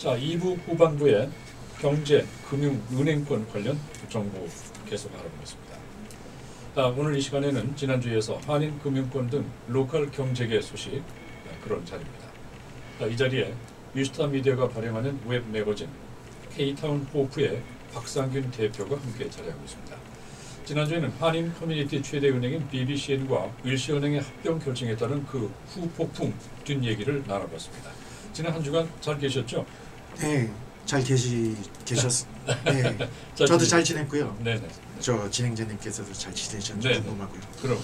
자, 2부 후반부에 경제, 금융, 은행권 관련 정보 계속 알아보겠습니다. 자, 오늘 이 시간에는 지난주에서 한인금융권 등 로컬 경제계 소식 그런 자리입니다. 자, 이 자리에 뉴스타 미디어가 발행하는 웹 매거진 K타운 호프의 박상균 대표가 함께 자리하고 있습니다. 지난주에는 한인 커뮤니티 최대 은행인 BBCN과 윌시은행의 합병 결정에 따른 그 후폭풍 뒷얘기를 나눠봤습니다. 지난 한 주간 잘 계셨죠? 네, 잘 계셨. 네, 저도 잘 지냈고요. 네네. 저 진행자님께서도 잘 지내셨는지 궁금하고요. 그럼.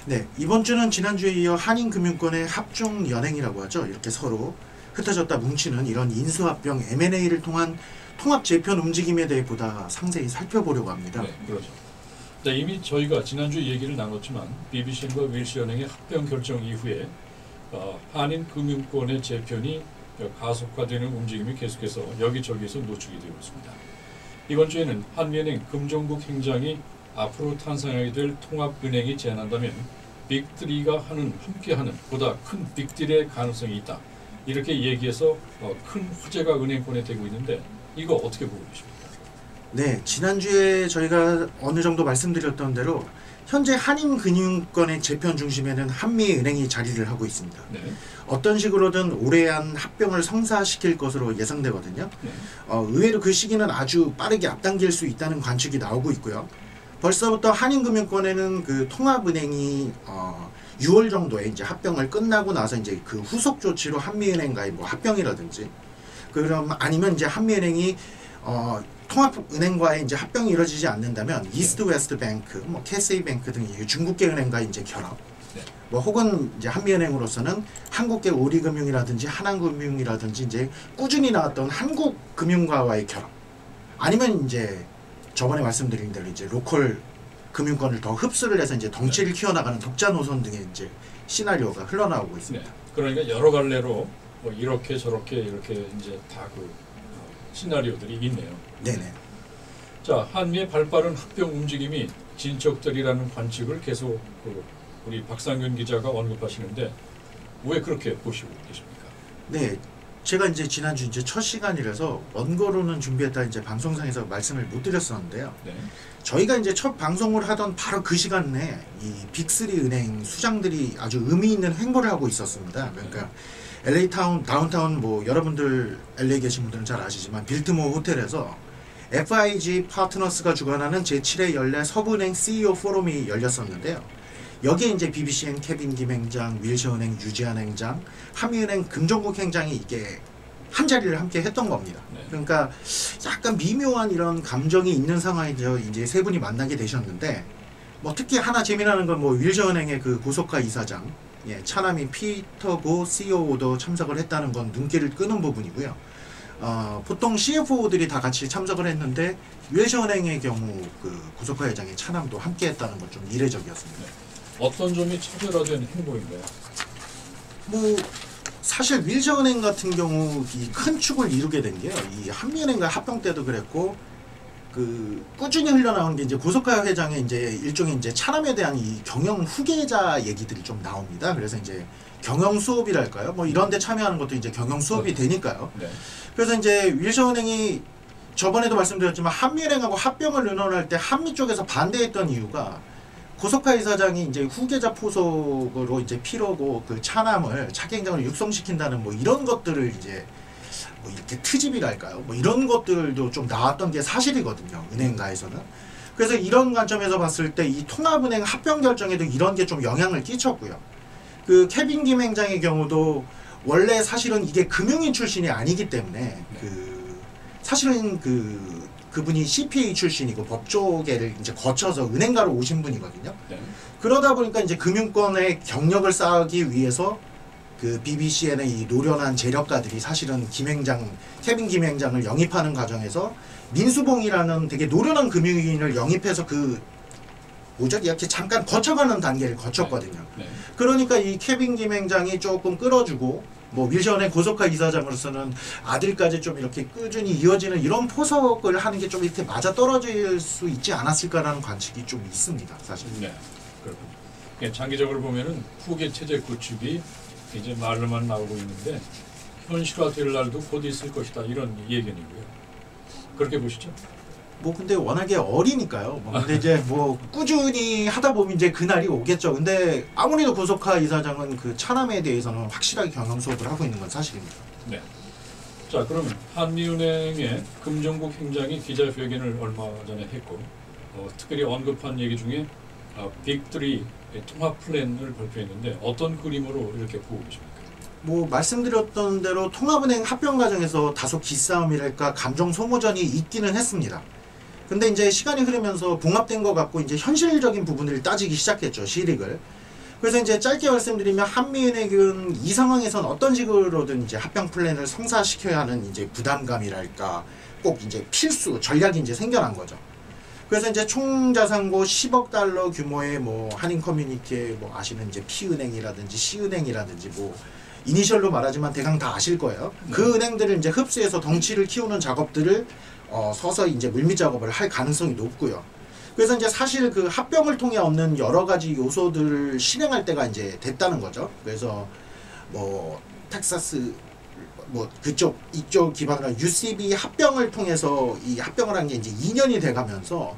네, 이번 주는 지난주에 이어 한인금융권의 합종 연행이라고 하죠. 이렇게 서로 흩어졌다 뭉치는 이런 인수합병 M&A를 통한 통합 재편 움직임에 대해 보다 상세히 살펴보려고 합니다. 네, 그렇죠. 네, 이미 저희가 지난주 얘기를 나눴지만 BBCN과 윌시은행의 합병 결정 이후에 한인금융권의 재편이 가속화되는 움직임이 계속해서 여기저기서 노출이 되고 있습니다. 이번 주에는 한미은행 금종국 행장이 앞으로 탄생하게 될 통합은행이 제안한다면 빅3가 함께하는 보다 큰 빅딜의 가능성이 있다. 이렇게 얘기해서 큰 화제가 은행권에 되고 있는데 이거 어떻게 보고 계십니까? 네, 지난주에 저희가 어느 정도 말씀드렸던 대로 현재 한인금융권의 재편 중심에는 한미은행이 자리를 하고 있습니다. 네. 어떤 식으로든 올해 안 합병을 성사시킬 것으로 예상되거든요. 네. 의외로 그 시기는 아주 빠르게 앞당길 수 있다는 관측이 나오고 있고요. 벌써부터 한인금융권에는 그 통합은행이 6월 정도에 이제 합병을 끝나고 나서 이제 그 후속 조치로 한미은행과의 뭐 합병이라든지 그럼 아니면 이제 한미은행이 통합은행과의 이제 합병이 이루어지지 않는다면 이스트 웨스트 뱅크, 뭐 캐세이 뱅크 등 중국계 은행과 이제 결합, 뭐 혹은 이제 한미은행으로서는 한국계 오리금융이라든지 하나금융이라든지 이제 꾸준히 나왔던 한국금융과의 결합, 아니면 이제 저번에 말씀드린 대로 이제 로컬 금융권을 더 흡수를 해서 이제 덩치를 키워나가는 독자 노선 등의 이제 시나리오가 흘러나오고 있습니다. 네. 그러니까 여러 갈래로 뭐 이렇게 저렇게 이렇게 이제 다 그 시나리오들이 있네요. 네네. 자, 한미의 발빠른 합병 움직임이 진척되리라는 관측을 계속 우리 박상균 기자가 언급하시는데 왜 그렇게 보시고 계십니까? 네, 제가 이제 지난주 이제 첫 시간이라서 원고로는 준비했다 이제 방송상에서 말씀을 못 드렸었는데요. 네. 저희가 이제 첫 방송을 하던 바로 그 시간 내에 이 빅3 은행 수장들이 아주 의미 있는 행보를 하고 있었습니다. 그러니까 LA 다운타운 뭐 여러분들 LA 계신 분들은 잘 아시지만 빌트모어 호텔에서 FIG 파트너스가 주관하는 제7회 연례 서부은행 CEO 포럼이 열렸었는데요. 여기에 이제 BBCN 케빈 김 행장, 윌시은행 유지한 행장, 한미은행 금종국 행장이 이게 한 자리를 함께 했던 겁니다. 네. 그러니까 약간 미묘한 이런 감정이 있는 상황에서 이제 세 분이 만나게 되셨는데, 뭐 특히 하나 재미나는 건 뭐 윌시은행의 그 고속화 이사장, 차남인 피터 고 CEO도 참석을 했다는 건 눈길을 끄는 부분이고요. 보통 CFO들이 다 같이 참석을 했는데 윌시은행의 경우 그 고속화 회장의 차남도 함께 했다는 건 좀 이례적이었습니다. 네. 어떤 점이 차별화된 행보인가요? 뭐 사실 윌시은행 같은 경우 이 큰 축을 이루게 된 게요. 이 한미은행과 합병 때도 그랬고 그 꾸준히 흘러나오는 게 이제 고속화 회장의 이제 일종의 이제 차남에 대한 이 경영 후계자 얘기들이 좀 나옵니다. 그래서 이제 경영 수업이랄까요? 뭐 이런 데 참여하는 것도 이제 경영 수업이 되니까요. 네. 그래서 이제 윌시은행이 저번에도 말씀드렸지만 한미은행하고 합병을 의논할 때 한미 쪽에서 반대했던 이유가 고속화 이사장이 이제 후계자 포석으로 이제 필요고 그 차남을 차기행장을 육성시킨다는 뭐 이런 것들을 이제 뭐 이렇게 트집이랄까요? 뭐 이런 것들도 좀 나왔던 게 사실이거든요. 은행가에서는. 그래서 이런 관점에서 봤을 때 이 통합은행 합병 결정에도 이런 게 좀 영향을 끼쳤고요. 그 케빈 김 행장의 경우도 원래 사실은 이게 금융인 출신이 아니기 때문에 그 사실은 그분이 CPA 출신이고 법조계를 이제 거쳐서 은행가로 오신 분이거든요. 네. 그러다 보니까 이제 금융권의 경력을 쌓기 위해서 그 BBCN의 이 노련한 재력가들이 사실은 케빈 김 행장을 영입하는 과정에서 민수봉이라는 되게 노련한 금융인을 영입해서 이렇게 잠깐 거쳐가는 단계를 거쳤거든요. 네. 그러니까 이 케빈 김 행장이 조금 끌어주고 뭐 윌시은행 고속화 이사장으로서는 아들까지 좀 이렇게 꾸준히 이어지는 이런 포석을 하는 게 좀 이렇게 맞아 떨어질 수 있지 않았을까라는 관측이 좀 있습니다, 사실. 네, 그렇군요. 장기적으로 보면은 후계 체제 구축이 이제 말로만 나오고 있는데 현실화될 날도 곧 있을 것이다 이런 예견이고요. 그렇게 보시죠? 뭐 근데 워낙에 어리니까요. 뭐 근데 이제 뭐 꾸준히 하다 보면 이제 그날이 오겠죠. 근데 아무래도 고소카 이사장은 그 차남에 대해서는 확실하게 경영 수업을 하고 있는 건 사실입니다. 네. 자, 그러면 한미은행의 금정국 행장이 기자회견을 얼마 전에 했고 특별히 언급한 얘기 중에 빅3 통합 플랜을 발표했는데 어떤 그림으로 이렇게 보고 계십니까? 뭐 말씀드렸던 대로 통합은행 합병 과정에서 다소 기싸움이랄까 감정 소모전이 있기는 했습니다. 근데 이제 시간이 흐르면서 봉합된 것 같고 이제 현실적인 부분을 따지기 시작했죠. 실익을. 그래서 이제 짧게 말씀드리면 한미은행은 이 상황에선 어떤 식으로든 이제 합병 플랜을 성사시켜야 하는 이제 부담감이랄까 꼭 이제 필수 전략이 이제 생겨난 거죠. 그래서 이제 총 자산고 10억 달러 규모의 뭐 한인 커뮤니티의 뭐 아시는 이제 P은행이라든지 C은행이라든지 뭐 이니셜로 말하지만 대강 다 아실 거예요. 그 은행들을 이제 흡수해서 덩치를 키우는 작업들을 서서히 이제 물밑 작업을 할 가능성이 높고요. 그래서 이제 사실 그 합병을 통해 얻는 여러 가지 요소들을 실행할 때가 이제 됐다는 거죠. 그래서 뭐 텍사스 뭐 그쪽 이쪽 기반으로 UCB 합병을 통해서 이 합병을 한 게 이제 2년이 돼가면서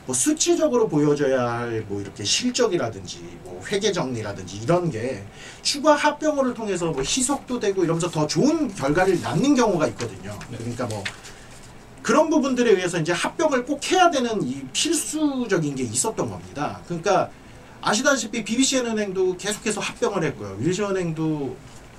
뭐 수치적으로 보여줘야 할 뭐 이렇게 실적이라든지 뭐 회계 정리라든지 이런 게 추가 합병을 통해서 뭐 희석도 되고 이러면서 더 좋은 결과를 낳는 경우가 있거든요. 그러니까 뭐 그런 부분들에 의해서 이제 합병을 꼭 해야 되는 이 필수적인 게 있었던 겁니다. 그러니까 아시다시피 BBC은행도 계속해서 합병을 했고요. 윌시은행도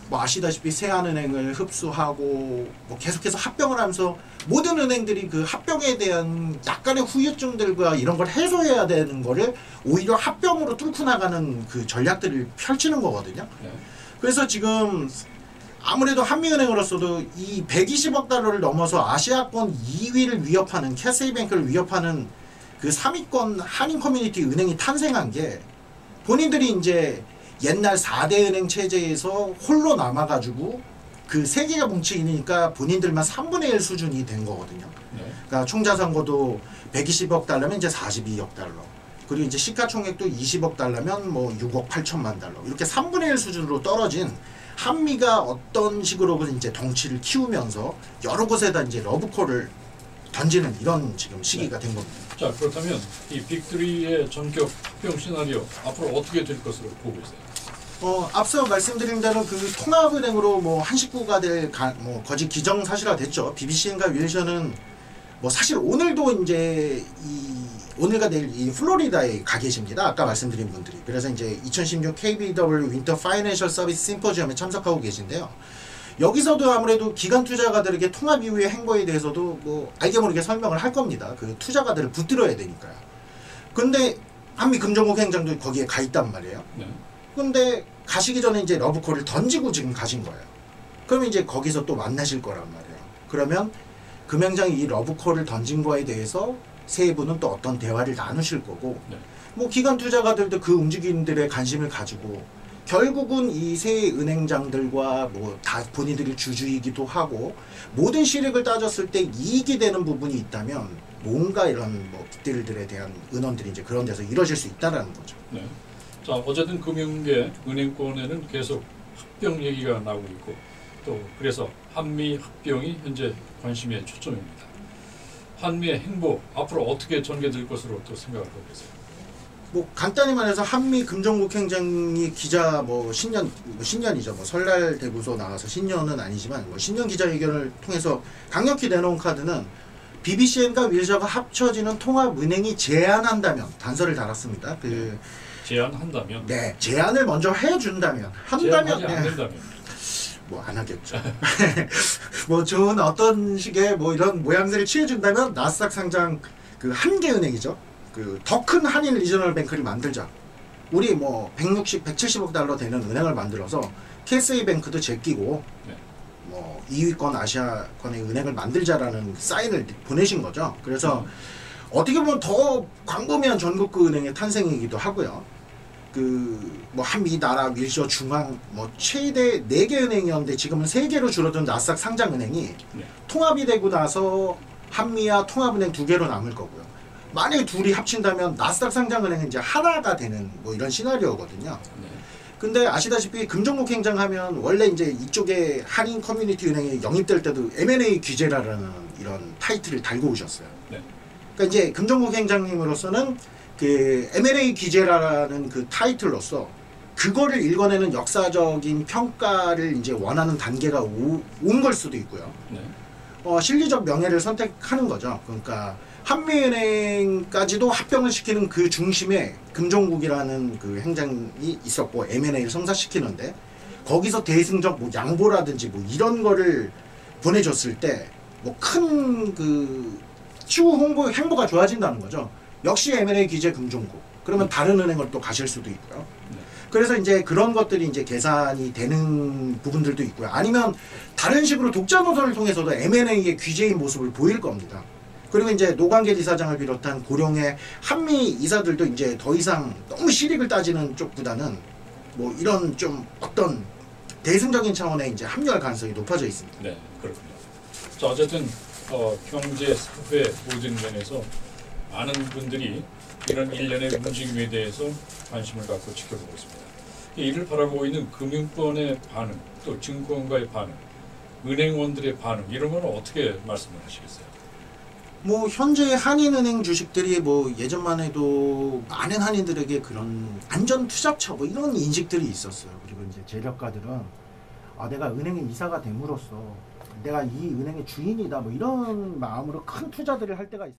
뭐 아시다시피 세안은행을 흡수하고 뭐 계속해서 합병을 하면서 모든 은행들이 그 합병에 대한 약간의 후유증들과 이런 걸 해소해야 되는 거를 오히려 합병으로 뚫고 나가는 그 전략들을 펼치는 거거든요. 그래서 지금 아무래도 한미은행으로서도 이 120억 달러를 넘어서 아시아권 2위를 위협하는 캐세이뱅크를 위협하는 그 3위권 한인 커뮤니티 은행이 탄생한 게 본인들이 이제 옛날 4대 은행 체제에서 홀로 남아가지고 그 3개가 뭉치니까 본인들만 3분의 1 수준이 된 거거든요. 그러니까 총자산고도 120억 달러면 이제 42억 달러. 그리고 이제 시가총액도 20억 달러면 뭐 6억 8천만 달러. 이렇게 3분의 1 수준으로 떨어진 한미가 어떤 식으로 이제 덩치를 키우면서 여러 곳에다 이제 러브콜을 던지는 이런 지금 시기가 된 겁니다. 자, 그렇다면 이 빅3의 전격 합병 시나리오 앞으로 어떻게 될 것으로 보고 있어요? 앞서 말씀드린 대로 그 통합은행으로 뭐 한 식구가 될 뭐 거짓 기정사실화 됐죠. BBCN과 윌션은 뭐 사실 오늘도 이제 오늘과 내일 이 플로리다에 가 계십니다. 아까 말씀드린 분들이. 그래서 이제 2016 KBW 윈터 파이낸셜 서비스 심포지엄에 참석하고 계신데요. 여기서도 아무래도 기관 투자가들에게 통합 이후의 행보에 대해서도 뭐 알게 모르게 설명을 할 겁니다. 그 투자가들을 붙들어야 되니까요. 근데 한미 금정국 행장도 거기에 가 있단 말이에요. 근데 가시기 전에 이제 러브콜을 던지고 지금 가신 거예요. 그러면 이제 거기서 또 만나실 거란 말이에요. 그러면 금행장이 이 러브콜을 던진 거에 대해서 세 분은 또 어떤 대화를 나누실 거고 뭐 기관 투자가들도 그 움직임들에 관심을 가지고 결국은 이 세 은행장들과 뭐 다 본인들이 주주이기도 하고 모든 실익을 따졌을 때 이익이 되는 부분이 있다면 뭔가 이런 뭐 빅딜들에 대한 은원들이 이제 그런 데서 이루어질 수 있다라는 거죠. 네. 자, 어쨌든 금융계 은행권에는 계속 합병 얘기가 나오고 있고 또 그래서 한미 합병이 현재 관심의 초점입니다. 한미의 행보 앞으로 어떻게 전개될 것으로 또 생각을 하고 계세요? 뭐 간단히 말해서 한미 금정국 행장이 기자 뭐 신년이죠. 뭐 설날 대구소 나가서 신년은 아니지만 뭐 신년 기자회견을 통해서 강력히 내놓은 카드는 BBCN과 윌셔가 합쳐지는 통합은행이 제안한다면 단서를 달았습니다. 제안한다면? 네, 제안을 먼저 해준다면 한다면 제안하지 않는다면? 뭐 안 하겠죠. 뭐 좋은 어떤 식의 뭐 이런 모양새를 취해준다면 나스닥 상장 그 한계은행이죠. 그 더 큰 한인 리저널 뱅크를 만들자. 우리 뭐 160, 170억 달러 되는 은행을 만들어서 KSA뱅크도 제끼고 뭐 2위권 아시아권의 은행을 만들자라는 사인을 보내신 거죠. 그래서 어떻게 보면 더 광범위한 전국구 은행의 탄생이기도 하고요. 그 뭐 한미 나라 윌셔 중앙 뭐 최대 4개 은행이었는데 지금은 3개로 줄어든 나스닥 상장 은행이 통합이 되고 나서 한미와 통합은행 2개로 남을 거고요. 만약에 둘이 합친다면 나스닥 상장 은행은 이제 하나가 되는 뭐 이런 시나리오거든요. 근데 아시다시피 금종국 행장하면 원래 이제 이쪽에 한인 커뮤니티 은행에 영입될 때도 M&A 규제라는 이런 타이틀을 달고 오셨어요. 네. 그러니까 이제 금종국 행장님으로서는 그 M&A 규제라는 그 타이틀로서 그거를 읽어내는 역사적인 평가를 이제 원하는 단계가 온 걸 수도 있고요. 네. 실리적 명예를 선택하는 거죠. 그러니까 한미은행까지도 합병을 시키는 그 중심에 금종국이라는 그 행장이 있었고 M&A를 성사시키는데 거기서 대승적 뭐 양보라든지 뭐 이런 거를 보내줬을 때 뭐 큰 그 추후 홍보 행보가 좋아진다는 거죠. 역시 M&A 규제 금종국. 그러면 다른 은행을 또 가실 수도 있고요. 그래서 이제 그런 것들이 이제 계산이 되는 부분들도 있고요. 아니면 다른 식으로 독자 노선을 통해서도 M&A의 규제인 모습을 보일 겁니다. 그리고 이제 노광길 이사장을 비롯한 고령의 한미 이사들도 이제 더 이상 너무 실익을 따지는 쪽보다는 뭐 이런 좀 어떤 대승적인 차원의 이제 합류할 가능성이 높아져 있습니다. 네, 그렇군요. 자, 어쨌든 경제, 사회 모든 면에서 많은 분들이 이런 일련의 움직임에 대해서 관심을 갖고 지켜보고 있습니다. 이를 바라보고 있는 금융권의 반응, 또 증권가의 반응, 은행원들의 반응 이런 건 어떻게 말씀을 하시겠어요? 뭐 현재 한인은행 주식들이 뭐 예전만 해도 많은 한인들에게 그런 안전 투자처 뭐 이런 인식들이 있었어요. 그리고 이제 재력가들은 내가 은행에 이사가 됨으로써 내가 이 은행의 주인이다 뭐 이런 마음으로 큰 투자들을 할 때가 있어요.